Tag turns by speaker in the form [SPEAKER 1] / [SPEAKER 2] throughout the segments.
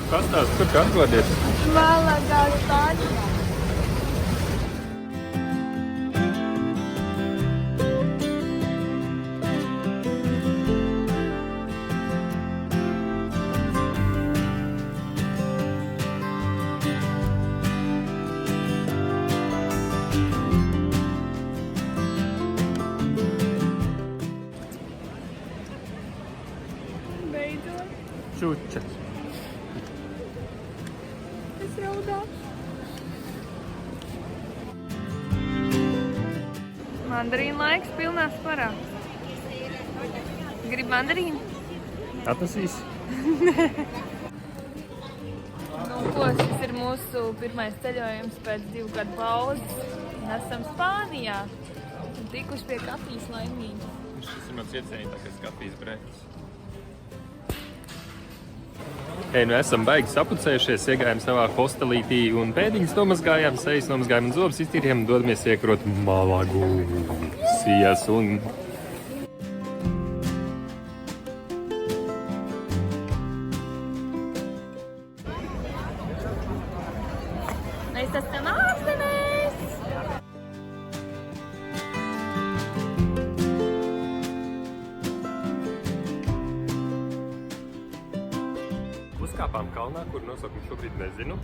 [SPEAKER 1] Pastāst, kur tu atrodies?
[SPEAKER 2] Malagā Spānijā. Beidzot,
[SPEAKER 1] Čuča.
[SPEAKER 2] es raudāšu. Mandarīnu laiks pilnā svarā. Gribi mandarīnu?
[SPEAKER 1] Atnesīs?
[SPEAKER 2] Nu, ko, šis ir mūsu pirmais ceļojums pēc 2 gadu pauzes. Mēs esam Spānijā un tikuši pie kafijas laimīgi.
[SPEAKER 1] Šis ir mans iecienītākais kafijas brēķis. Hei, nu esam baigi sapucējušies, iegājām savā hostelītī un pēdiņas nomazgājām, sejas nomazgājām un zobus iztīrījām un dodamies iekrot Malagu, Sijas un...
[SPEAKER 2] Mēs esam ārzemēs!
[SPEAKER 1] Uzkāpām kalnā, kur nosaukumu šobrīd nezinu.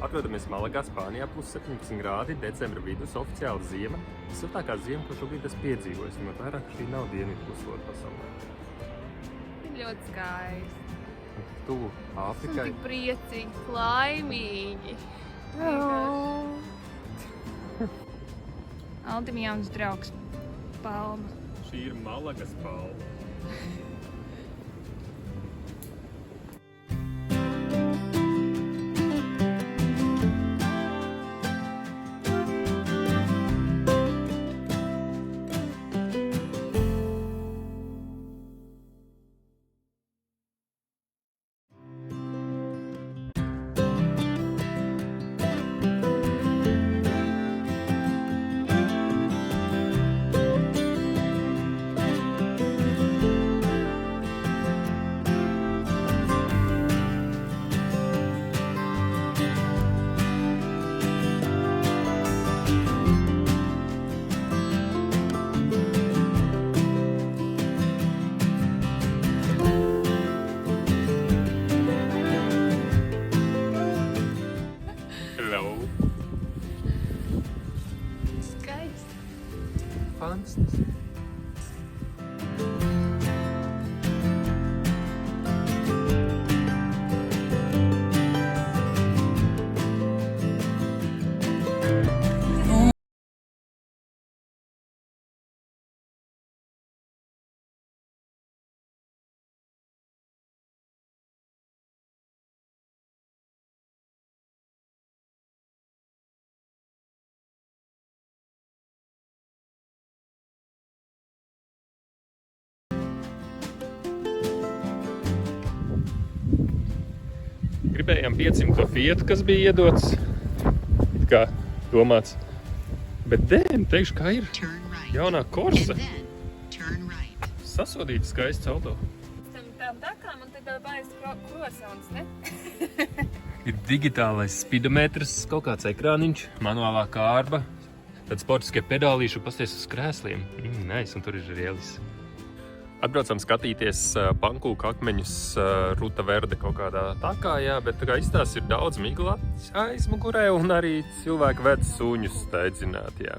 [SPEAKER 1] Atrodamies Malagā, Spānijā, plus 17 grādi, decembra vidus, oficiāli ziema. Siltākā ziema, ko šobrīd es piedzīvoju, ņemot vērā, ka šī nav dienvidu puslode pasaulē.
[SPEAKER 2] Ir ļoti skaisti.
[SPEAKER 1] Tuvu Āfrikai.
[SPEAKER 2] Tik priecīgi, laimīgi. Altim jauns draugs. Palma.
[SPEAKER 1] Šī ir Malagas palma. Hello.
[SPEAKER 2] Skaisti.
[SPEAKER 1] Fantastiski. Gribējām 500 Fiatu, kas bija iedots, it kā domāts. Bet dēļ, teikšu, kā ir jaunā Corsa. Sasodīta skaists auto.
[SPEAKER 2] Tam takām un tad baigas krosauns, ne?
[SPEAKER 1] Ir digitālais spidometrs, kaut kāds ekrāniņš, manuālā kārba, tad sportiskie pedālīši un pasties uz krēsliem. Nice, un tur ir rielis. Atbraucam skatīties pankūku akmeņus Ruta Verde kaut kādā takā, jā, bet tā kā izstās ir daudz migla aizmugurē un arī cilvēki ved suņus steidzināt, jā.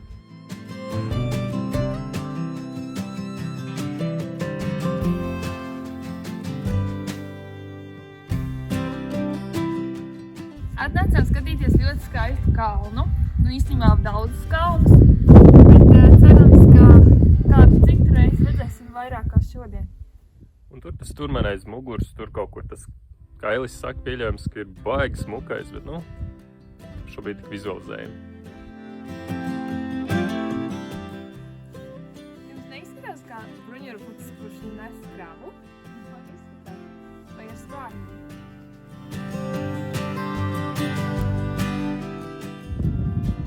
[SPEAKER 2] Atnācām skatīties ļoti skaistu kalnu. Nu, īstenībā daudzus kalnus, bet cerams, ka kādu citu reizi redzēsim vairāk kā šodien.
[SPEAKER 1] Un tur tas turmen aiz muguras, tur kaut kur tas Kailis saka pieļaujams, ka ir baigi smukais, bet, nu, šobrīd tik vizualizējam.
[SPEAKER 2] Jums neizskatās kā bruņurupucis, kurš nes kravu? Vai izskatās? Vai ar svārņiem?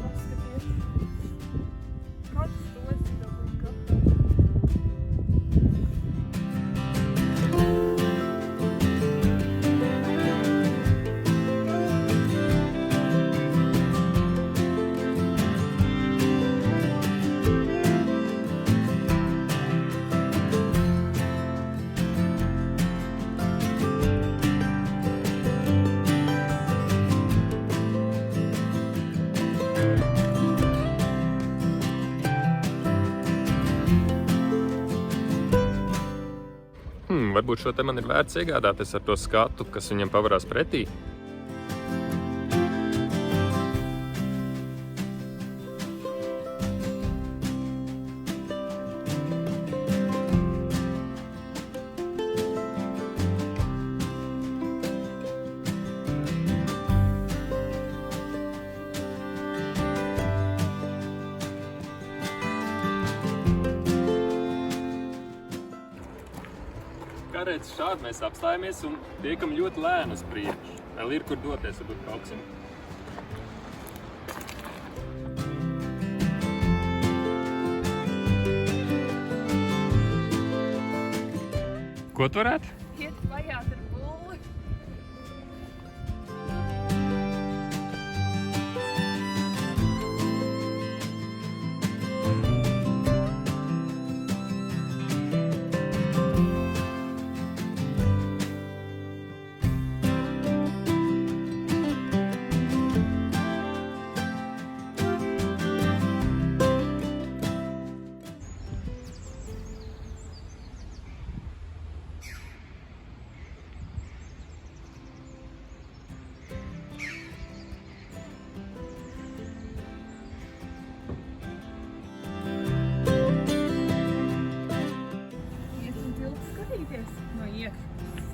[SPEAKER 2] Paskaties. Kāds tos ir dabūka?
[SPEAKER 1] varbūt šo te man ir vērts iegādāties ar to skatu, kas viņam pavarās pretī. Kā redz, šādi mēs apstājamies un tiekam ļoti lēni uz priekšu. Vēl ir kur doties, varbūt brauksim. Ko tu varētu?
[SPEAKER 2] Iet vajāt ar bulli. Iesim tiltu skatīties no iekšpuses.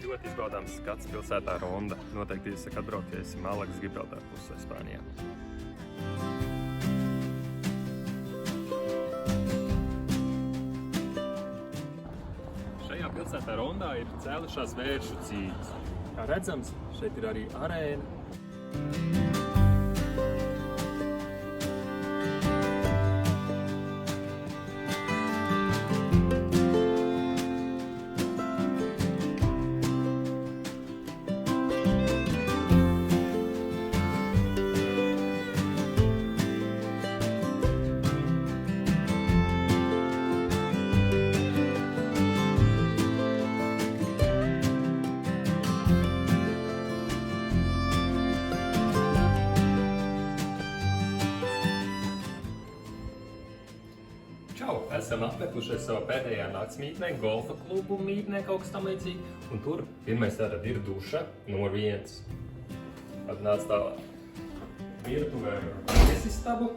[SPEAKER 1] Ļoti izbaudāms skats pilsētā Ronda. Noteikti iesaku atbraukt, ja esi Malagas Gibraltāra pusē Spānijā. Šajā pilsētā Rondā ir cēlušās vēršu cīņas. Kā redzams, šeit ir arī arēna. Čau! Esam apmetušies savā pēdējā naktsmītnē, golfa klubu mītnē, kaut kas tam līdzīgi. Un tur pirmais tātad ir duša numur 1. Atnāc tālāk. Virtuvē ir viesistabu.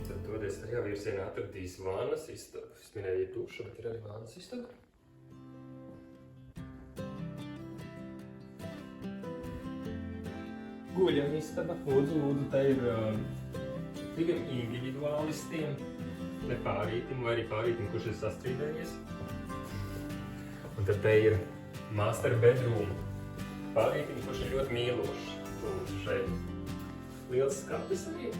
[SPEAKER 1] Tad dodies tajā virzienā atradīs vannas istabu. Es minēju, ir duša, bet ir arī vannas istaba. Guļam istaba. Lūdzu, te ir tikai individuālistiem, ne pārītim, vai arī pārītim, kurš ir sastrīdējies. Un tad te ir master bedroom pārītim, kurš ir ļoti mīlošs. Un šeit liels skapis arī.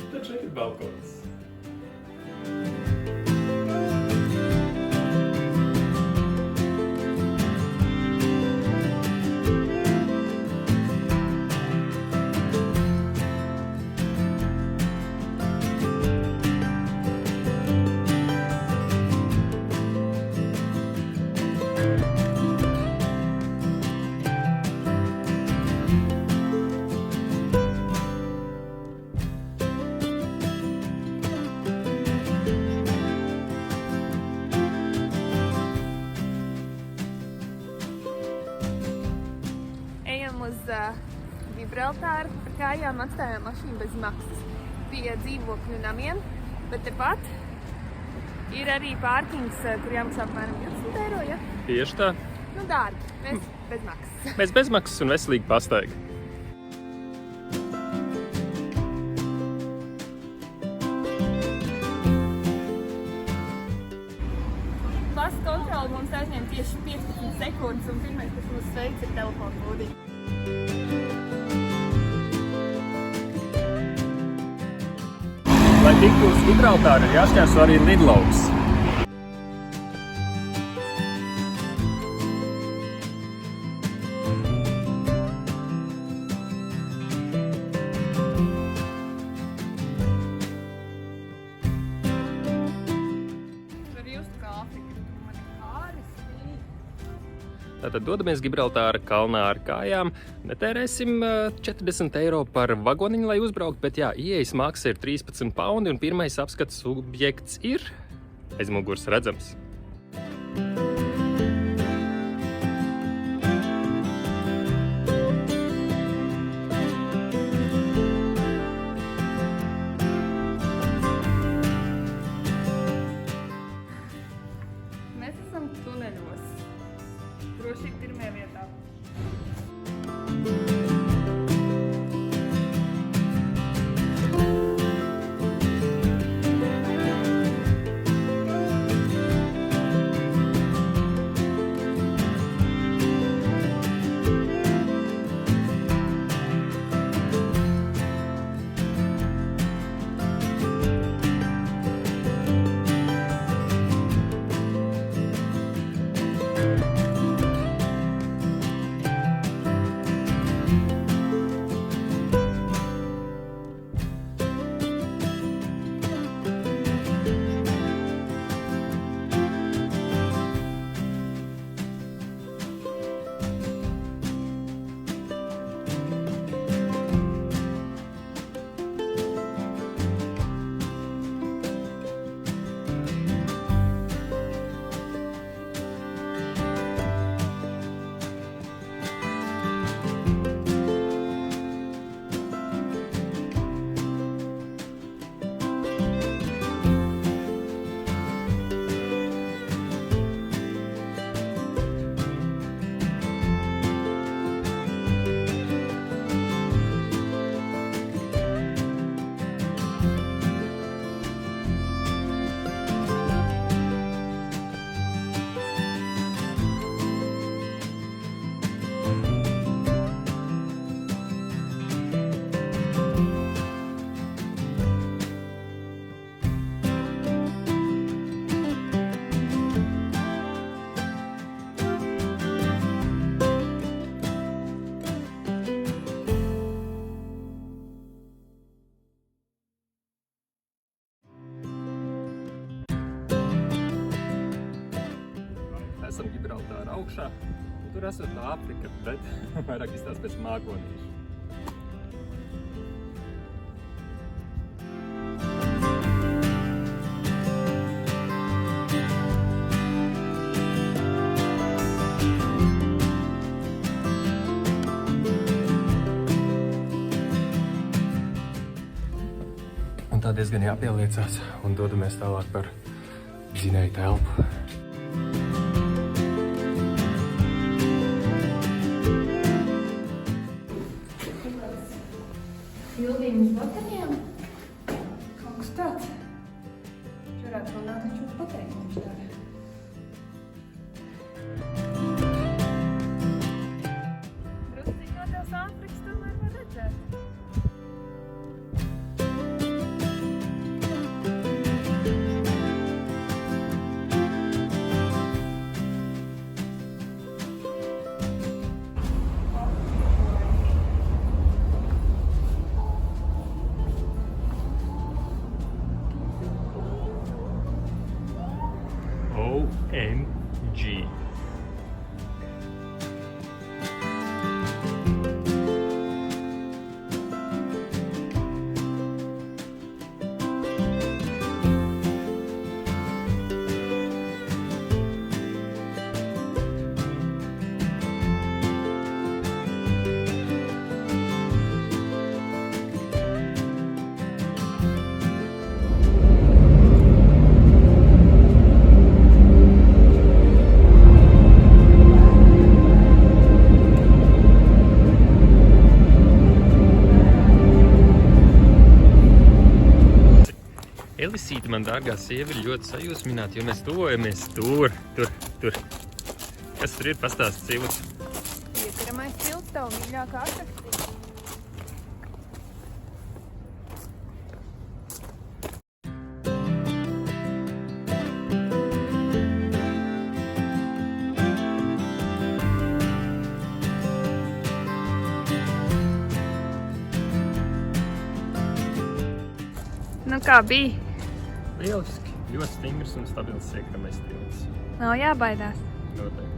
[SPEAKER 1] Tad šeit ir balkons.
[SPEAKER 2] Uz Gibraltāru ar kājām atstājām mašīnu bez maksas pie dzīvokļu namiem, bet tepat ir arī pārkings, kur jāmaksā apmēram 20 eiro, ja?
[SPEAKER 1] Tieši tā.
[SPEAKER 2] Nu dārgi, mēs bez maksas.
[SPEAKER 1] Mēs bez maksas un veselīgi pastaiga.
[SPEAKER 2] aizņem tieši 15 sekundes, un pirmais, kas mūs sveic, ir telefona lūdiņa.
[SPEAKER 1] Lai tiktu uz Gibraltāru, ir jāšķērso arī lidlauks. Tātad dodamies Gibraltāra kalnā ar kājām. Netērēsim 40 eiro par vagoniņu, lai uzbraukt, bet jā, ieejas maksa ir 13 paundi un pirmais apskates subjekts ir aiz muguras redzams.
[SPEAKER 2] Mēs esam tuneļos. Drošība pirmajā vietā.
[SPEAKER 1] Esam Gibraltāra augšā, un tur esot Āfrika, bet vairāk izstāst pēc mākonīšu. Un tā diezgan jāpieliecās, un dodamies tālāk par dzinēju telpu.
[SPEAKER 2] Pildījums baterijām? Kaut kas tāds. Varētu runāt, viņš mums pateikt, viņš dara. Drusciņ no tās Āfrikas tomēr var redzēt.
[SPEAKER 1] OMG. Elisīte, man dārgā sieva, ir ļoti sajūsmināta, jo mēs tuvojamies tur. Kas tur ir? Pastāsti, Cilts.
[SPEAKER 2] Piekaramais cilts, tavu mīļākā atrakcija. Nu kā bija?
[SPEAKER 1] Lieliski. Ļoti stingrs un stabils iekramais tilts.
[SPEAKER 2] Nav jābaidās.
[SPEAKER 1] Noteikti.